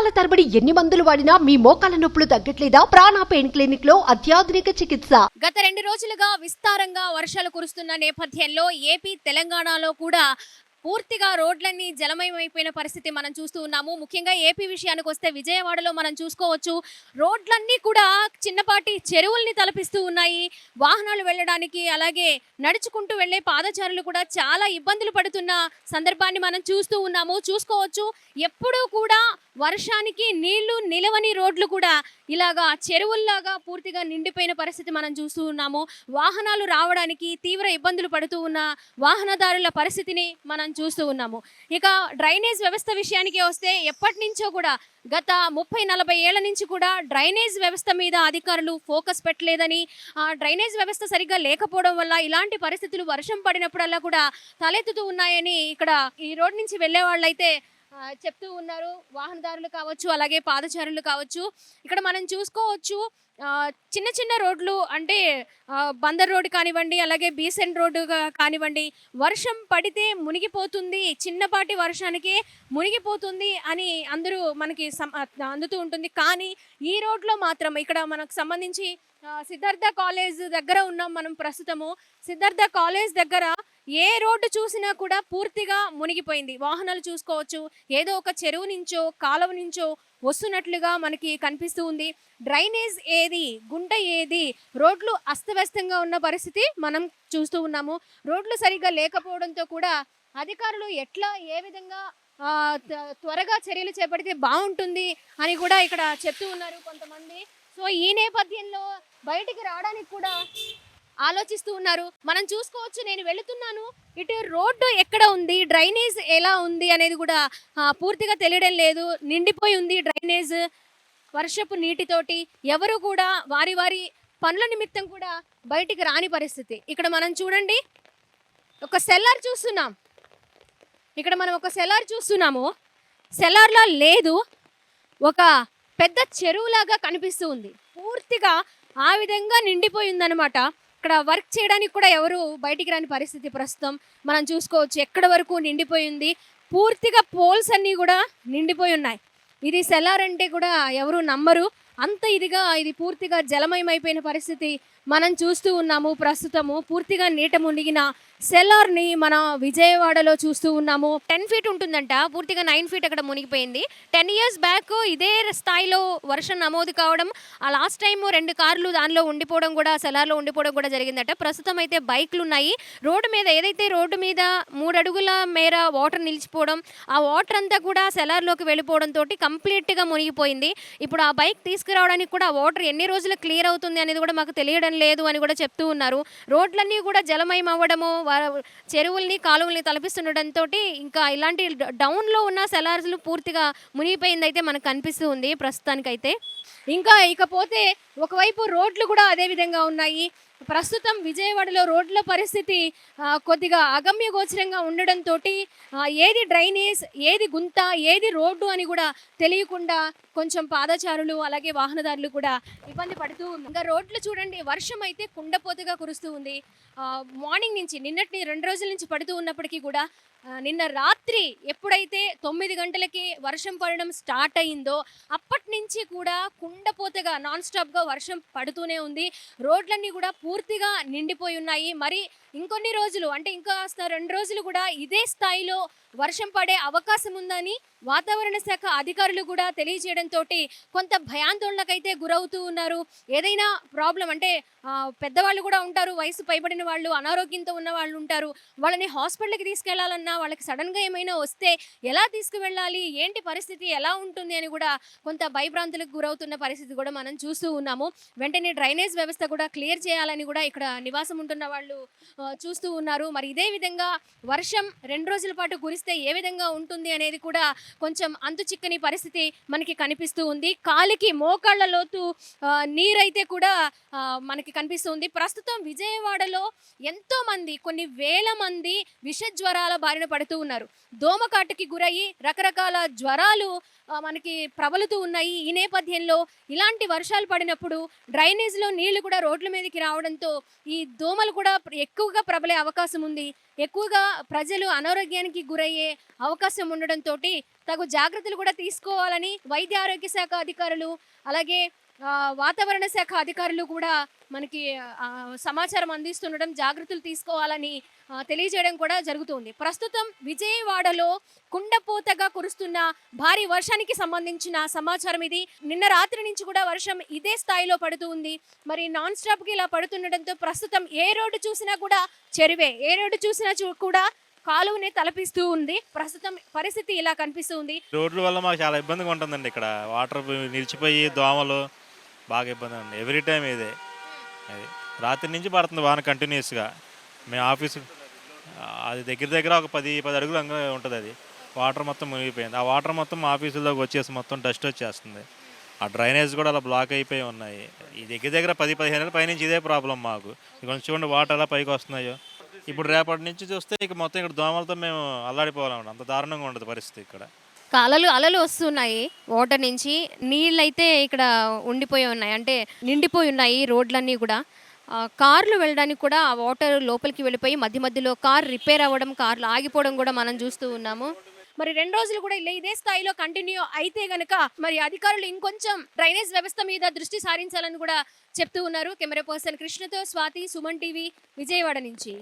నెలల తరబడి ఎన్ని మందులు వాడినా మీ మోకాల నొప్పులు తగ్గట్లేదా? ప్రాణ పెయిన్ క్లినిక్ లో అత్యాధునిక చికిత్స. గత 2 రోజులుగా విస్తారంగా వర్షాలు కురుస్తున్న నేపథ్యంలో ఏపీ, తెలంగాణలో కూడా పూర్తిగా రోడ్లన్నీ జలమయమైపోయిన పరిస్థితి మనం చూస్తూ ఉన్నాము. ముఖ్యంగా ఏపీ విషయానికి వస్తే విజయవాడలో మనం చూసుకోవచ్చు, రోడ్లన్నీ కూడా చిన్నపాటి చెరువుల్ని తలపిస్తూ ఉన్నాయి. వాహనాలు వెళ్ళడానికి, అలాగే నడుచుకుంటూ వెళ్ళే పాదచారులు కూడా చాలా ఇబ్బందులు పడుతున్న సందర్భాన్ని మనం చూస్తూ ఉన్నాము. చూసుకోవచ్చు, ఎప్పుడూ కూడా వర్షానికి నీళ్లు నిలవని రోడ్లు కూడా ఇలాగా చెరువుల్లాగా పూర్తిగా నిండిపోయిన పరిస్థితి మనం చూస్తూ ఉన్నాము. వాహనాలు రావడానికి తీవ్ర ఇబ్బందులు పడుతూ ఉన్న వాహనదారుల పరిస్థితిని మనం చూస్తూ ఉన్నాము. ఇక డ్రైనేజ్ వ్యవస్థ విషయానికి వస్తే ఎప్పటి నుంచో కూడా గత 30-40 ఏళ్ల నుంచి కూడా డ్రైనేజ్ వ్యవస్థ మీద అధికారులు ఫోకస్ పెట్టలేదని, డ్రైనేజ్ వ్యవస్థ సరిగ్గా లేకపోవడం వల్ల ఇలాంటి పరిస్థితులు వర్షం పడినప్పుడల్లా కూడా తలెత్తుతూ ఉన్నాయని ఇక్కడ ఈ రోడ్ నుంచి వెళ్ళే వాళ్ళైతే చెప్తూ ఉన్నారు. వాహనదారులు కావచ్చు, అలాగే పాదచారులు కావచ్చు. ఇక్కడ మనం చూసుకోవచ్చు, చిన్న చిన్న రోడ్లు అంటే బందర్ రోడ్డు కానివ్వండి, అలాగే బీసెంట్ రోడ్డు కానివ్వండి, వర్షం పడితే మునిగిపోతుంది, చిన్నపాటి వర్షానికే మునిగిపోతుంది అని అందరూ మనకి అందుతూ ఉంటుంది. కానీ ఈ రోడ్లో మాత్రం ఇక్కడ మనకు సంబంధించి సిద్ధార్థ కాలేజ్ దగ్గర ఉన్నాం మనం ప్రస్తుతము. సిద్ధార్థ కాలేజ్ దగ్గర ఏ రోడ్డు చూసినా కూడా పూర్తిగా మునిగిపోయింది. వాహనాలు చూసుకోవచ్చు, ఏదో ఒక చెరువు నుంచో కాలువ నుంచో వస్తున్నట్లుగా మనకి కనిపిస్తూ ఉంది. డ్రైనేజ్ ఏది, గుంట ఏది, రోడ్లు అస్తవ్యస్తంగా ఉన్న పరిస్థితి మనం చూస్తూ ఉన్నాము. రోడ్లు సరిగ్గా లేకపోవడంతో కూడా అధికారులు ఏ విధంగా త్వరగా చర్యలు చేపడితే బాగుంటుంది అని కూడా ఇక్కడ చెప్తూ ఉన్నారు కొంతమంది. సో ఈ నేపథ్యంలో బయటికి రావడానికి కూడా ఆలోచిస్తూ ఉన్నారు. మనం చూసుకోవచ్చు, నేను వెళుతున్నాను, ఇటు రోడ్డు ఎక్కడ ఉంది, డ్రైనేజ్ ఎలా ఉంది అనేది కూడా పూర్తిగా తెలియడం లేదు. నిండిపోయి ఉంది డ్రైనేజ్ వర్షపు నీటితోటి. ఎవరు కూడా వారి వారి పనుల నిమిత్తం కూడా బయటికి రాని పరిస్థితి. ఇక్కడ మనం చూడండి, ఒక సెల్లార్ చూస్తున్నాం. ఇక్కడ మనం ఒక సెల్లార్ చూస్తున్నాము. సెల్లార్లా లేదు, ఒక పెద్ద చెరువులాగా కనిపిస్తూ ఉంది. పూర్తిగా ఆ విధంగా నిండిపోయిందనమాట. ఇక్కడ వర్క్ చేయడానికి కూడా ఎవరు బయటికి రాని పరిస్థితి ప్రస్తుతం మనం చూసుకోవచ్చు. ఎక్కడ వరకు నిండిపోయింది, పూర్తిగా పోల్స్ అన్నీ కూడా నిండిపోయి ఉన్నాయి. ఇది సెల్లార్ అంటే కూడా ఎవరు నమ్మరు, అంత ఇదిగా ఇది పూర్తిగా జలమయమైపోయిన పరిస్థితి మనం చూస్తూ ఉన్నాము. ప్రస్తుతము పూర్తిగా నీట మునిగిన సెల్లార్ని మన విజయవాడలో చూస్తూ ఉన్నాము. 10 ఫీట్ ఉంటుందంట, పూర్తిగా 9 ఫీట్ అక్కడ మునిగిపోయింది. 10 years బ్యాక్ ఇదే స్థాయిలో వర్షం నమోదు కావడం, ఆ లాస్ట్ టైము 2 కార్లు దానిలో ఉండిపోవడం కూడా, సెల్లార్లో ఉండిపోవడం కూడా జరిగిందట. ప్రస్తుతం అయితే బైక్లు ఉన్నాయి రోడ్డు మీద. ఏదైతే రోడ్డు మీద 3 అడుగుల మేర వాటర్ నిలిచిపోవడం, ఆ వాటర్ అంతా కూడా సెల్లార్లోకి వెళ్ళిపోవడంతో కంప్లీట్గా మునిగిపోయింది. ఇప్పుడు ఆ బైక్ తీసుకురావడానికి కూడా ఆ వాటర్ ఎన్ని రోజులు క్లియర్ అవుతుంది అనేది కూడా మాకు తెలియడం లేదు అని కూడా చెప్తూ ఉన్నారు. రోడ్లన్నీ కూడా జలమయం అవ్వడము, చెరువుల్ని కాలువల్ని తలపిస్తుండటంతో ఇంకా ఇలాంటి డౌన్లో ఉన్న సెల్లార్స్లు పూర్తిగా మునిగిపోయింది అయితే మనకు కనిపిస్తూ ఉంది ప్రస్తుతానికైతే. ఇకపోతే ఒకవైపు రోడ్లు కూడా అదే విధంగా ఉన్నాయి. ప్రస్తుతం విజయవాడలో రోడ్ల పరిస్థితి కొద్దిగా అగమ్య గోచరంగా ఉండడంతో ఏది డ్రైనేజ్, ఏది గుంత, ఏది రోడ్డు అని కూడా తెలియకుండా కొంచెం పాదచారులు అలాగే వాహనదారులు కూడా ఇబ్బంది పడుతూ ఉన్నారు. ఇంకా రోడ్లు చూడండి, వర్షం అయితే కుండపోతగా కురుస్తూ ఉంది. మార్నింగ్ నుంచి, నిన్నటి 2 రోజుల నుంచి పడుతూ ఉన్నప్పటికీ కూడా నిన్న రాత్రి ఎప్పుడైతే 9 గంటలకి వర్షం పడడం స్టార్ట్ అయిందో అప్పటి నుంచి కూడా కుండపోతగా నాన్ స్టాప్గా వర్షం పడుతూనే ఉంది. రోడ్లన్నీ కూడా పూర్తిగా నిండిపోయి ఉన్నాయి. మరి ఇంకొన్ని రోజులు అంటే ఇంకా 2 రోజులు కూడా ఇదే స్థాయిలో వర్షం పడే అవకాశం ఉందని వాతావరణ శాఖ అధికారులు కూడా తెలియజేయడంతో కొంత భయాందోళనకైతే గురవుతూ ఉన్నారు. ఏదైనా ప్రాబ్లం అంటే పెద్దవాళ్ళు కూడా ఉంటారు, వయసు పైబడిన వాళ్ళు, అనారోగ్యంతో ఉన్న వాళ్ళు ఉంటారు. వాళ్ళని హాస్పిటల్కి తీసుకెళ్లాలన్నా, వాళ్ళకి సడన్గా ఏమైనా వస్తే ఎలా తీసుకువెళ్ళాలి, ఏంటి పరిస్థితి ఎలా ఉంటుంది అని కూడా కొంత భయభ్రాంతులకు గురవుతున్న పరిస్థితి కూడా మనం చూస్తూ ఉన్నాము. వెంటనే డ్రైనేజ్ వ్యవస్థ కూడా క్లియర్ చేయాలని కూడా ఇక్కడ నివాసం ఉంటున్న వాళ్ళు చూస్తూ ఉన్నారు. మరి ఇదే విధంగా వర్షం 2 రోజుల పాటు కురిస్తే ఏ విధంగా ఉంటుంది అనేది కూడా కొంచెం అంతు చిక్కని పరిస్థితి మనకి కనిపిస్తూ ఉంది. కాలికి మోకాళ్ళ లోతు నీరైతే కూడా మనకి కనిపిస్తుంది. ప్రస్తుతం విజయవాడలో ఎంతో మంది, కొన్ని వేల మంది విష జ్వరాల బారిన పడుతూ ఉన్నారు. దోమకాటుకి గురయ్యి రకరకాల జ్వరాలు మనకి ప్రబలుతూ ఉన్నాయి. ఈ నేపథ్యంలో ఇలాంటి వర్షాలు పడినప్పుడు డ్రైనేజ్లో నీళ్లు కూడా రోడ్ల మీదకి రావడంతో ఈ దోమలు కూడా ఎక్కువగా ప్రబలే అవకాశం ఉంది. ఎక్కువగా ప్రజలు అనారోగ్యానికి గురయ్యే అవకాశం ఉండడంతో తగు జాగ్రత్తలు కూడా తీసుకోవాలని వైద్య ఆరోగ్య శాఖ అధికారులు అలాగే వాతావరణ శాఖ అధికారులు కూడా మనకి సమాచారం అందిస్తుండడం, జాగ్రత్తలు తీసుకోవాలని తెలియజేయడం కూడా జరుగుతుంది. ప్రస్తుతం విజయవాడలో కుండపోతగా కురుస్తున్న భారీ వర్షానికి సంబంధించిన సమాచారం ఇది. నిన్న రాత్రి నుంచి కూడా వర్షం ఇదే స్థాయిలో పడుతూ ఉంది. మరి నాన్ స్టాప్కి ఇలా పడుతుండటంతో ప్రస్తుతం ఏ రోడ్డు చూసినా కూడా చెరువే, ఏ రోడ్డు చూసినా కూడా కాలువనే తలపిస్తూ ఉంది. ప్రస్తుతం పరిస్థితి ఇలా కనిపిస్తూ ఉంది. రోడ్ల వల్ల మాకు చాలా ఇబ్బందిగా ఉంటుందండి. ఇక్కడ వాటర్ నిలిచిపోయి దోమలు బాగా ఇబ్బంది ఉంది. ఎవ్రీ టైం ఇదే. అది రాత్రి నుంచి పడుతుంది వాన కంటిన్యూస్గా. మేము ఆఫీసు అది దగ్గర ఒక 10 అడుగులు ఉంటుంది. అది వాటర్ మొత్తం మునిగిపోయింది. ఆ వాటర్ మొత్తం ఆఫీసుల్లోకి వచ్చేసి మొత్తం డస్ట్ వచ్చేస్తుంది. ఆ డ్రైనేజ్ కూడా అలా బ్లాక్ అయిపోయి ఉన్నాయి. ఈ దగ్గర 10-15 ఏళ్ళ పైనుంచి ఇదే ప్రాబ్లం మాకు. కొంచెం చూడండి వాటర్ ఎలా పైకి వస్తున్నాయో. ఇప్పుడు రేపటి నుంచి చూస్తే ఇక మొత్తం ఇక్కడ దోమలతో మేము అల్లాడిపోవాలన్నమాట. అంత దారుణంగా ఉండదు పరిస్థితి ఇక్కడ. అలలు వస్తున్నాయి వాటర్ నుంచి. నీళ్ళైతే ఇక్కడ ఉండిపోయి ఉన్నాయి, అంటే నిండిపోయి ఉన్నాయి రోడ్లన్నీ కూడా. కార్లు వెళ్ళడానికి కూడా ఆ వాటర్ లోపలికి వెళ్ళిపోయి మధ్యలో కార్ రిపేర్ అవ్వడం, కార్లు ఆగిపోవడం కూడా మనం చూస్తూ ఉన్నాము. మరి 2 రోజులు కూడా ఇదే స్థాయిలో కంటిన్యూ అయితే గనక మరి అధికారులు ఇంకొంచెం డ్రైనేజ్ వ్యవస్థ మీద దృష్టి సారించాలని కూడా చెప్తూ ఉన్నారు. కెమెరా పర్సన్ కృష్ణతో స్వాతి, సుమన్ టీవీ, విజయవాడ నుంచి.